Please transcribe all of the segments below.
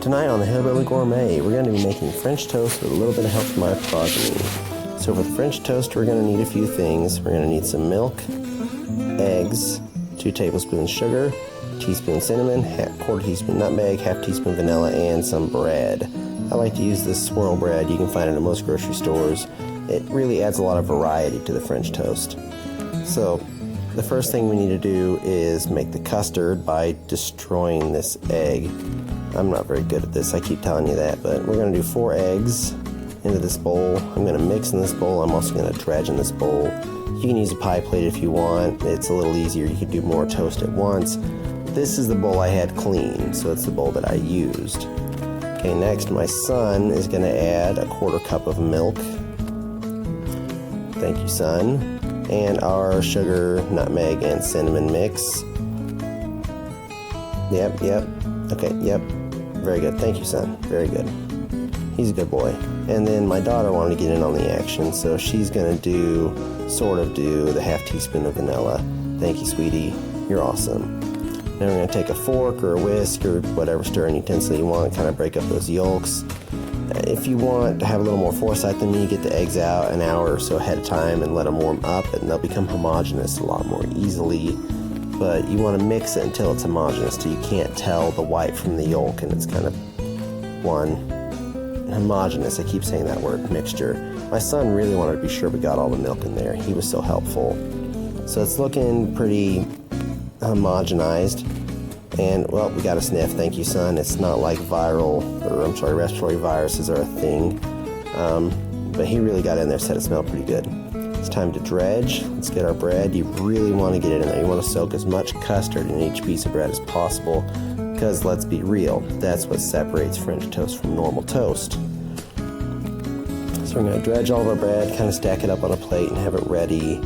Tonight on the Hillbilly Gourmet, we're going to be making French toast with a little bit of help from my progeny. So for the French toast, we're going to need a few things. We're going to need some milk, eggs, 2 tablespoons sugar, teaspoon cinnamon, quarter teaspoon nutmeg, half teaspoon vanilla, and some bread. I like to use this swirl bread. You can find it at most grocery stores. It really adds a lot of variety to the French toast. So the first thing we need to do is make the custard by destroying this egg. I'm not very good at this, I keep telling you that, but we're going to do 4 eggs into this bowl. I'm going to mix in this bowl. I'm also going to dredge in this bowl. You can use a pie plate if you want. It's a little easier. You could do more toast at once. This is the bowl I had clean, so it's the bowl that I used. Okay, next my son is going to add a 1/4 cup of milk. Thank you, son. And our sugar, nutmeg, and cinnamon mix. Yep. Okay, yep. Very good. Thank you, son. Very good. He's a good boy. And then my daughter wanted to get in on the action, so she's going to do the half teaspoon of vanilla. Thank you, sweetie. You're awesome. Now we're going to take a fork or a whisk or whatever stirring utensil you want and kind of break up those yolks. If you want to have a little more foresight than me, get the eggs out an hour or so ahead of time and let them warm up, and they'll become homogeneous a lot more easily. But you want to mix it until it's homogeneous, so you can't tell the white from the yolk, and it's kind of one homogeneous. I keep saying that word, mixture. My son really wanted to be sure we got all the milk in there. He was so helpful. So it's looking pretty homogenized, and well, we got a sniff. Thank you, son. It's not like respiratory viruses are a thing, but he really got in there, said it smelled pretty good. It's time to dredge. Let's get our bread. You really want to get it in there. You want to soak as much custard in each piece of bread as possible, because let's be real, that's what separates French toast from normal toast. So we're going to dredge all of our bread, kind of stack it up on a plate and have it ready.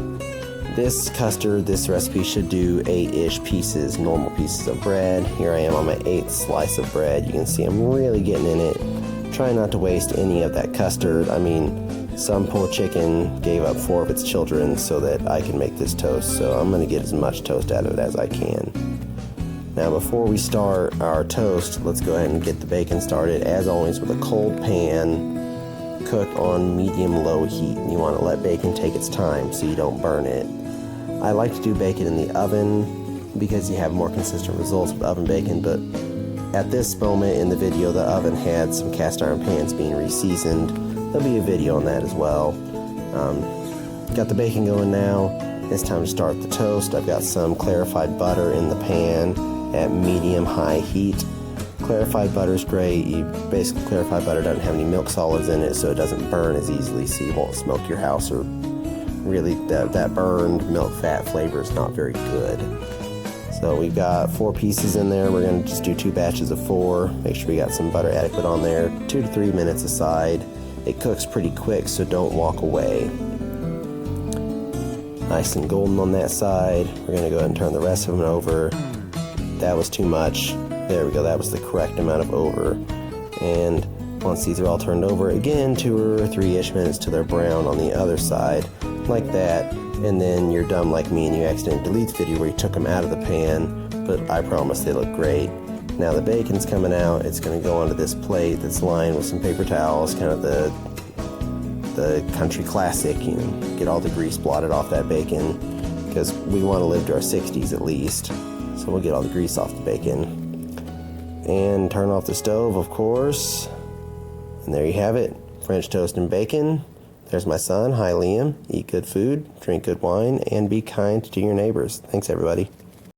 This custard, this recipe should do 8-ish pieces, normal pieces of bread. Here I am on my 8th slice of bread. You can see I'm really getting in it. Try not to waste any of that custard. I mean, some poor chicken gave up 4 of its children so that I can make this toast, so I'm going to get as much toast out of it as I can. Now before we start our toast, let's go ahead and get the bacon started, as always with a cold pan, cooked on medium-low heat. You want to let bacon take its time so you don't burn it. I like to do bacon in the oven because you have more consistent results with oven bacon, but at this moment in the video, the oven had some cast iron pans being re-seasoned. There'll be a video on that as well. Got the bacon going now. It's time to start the toast. I've got some clarified butter in the pan at medium-high heat. Clarified butter is great. Basically, clarified butter doesn't have any milk solids in it, so it doesn't burn as easily, so you won't smoke your house, or really that burned milk fat flavor is not very good. So we've got 4 pieces in there. We're going to just do 2 batches of 4. Make sure we got some butter adequate on there. 2 to 3 minutes aside. It cooks pretty quick, so don't walk away. Nice and golden on that side. We're going to go ahead and turn the rest of them over. That was too much. There we go, that was the correct amount of over. And once these are all turned over, again, 2 or 3-ish minutes till they're brown on the other side, like that. And then you're dumb like me and you accidentally delete the video where you took them out of the pan, but I promise they look great. Now the bacon's coming out. It's going to go onto this plate that's lined with some paper towels, kind of the country classic, you know, get all the grease blotted off that bacon, because we want to live to our 60s at least. So we'll get all the grease off the bacon. And turn off the stove, of course. And there you have it, French toast and bacon. There's my son. Hi, Liam. Eat good food, drink good wine, and be kind to your neighbors. Thanks, everybody.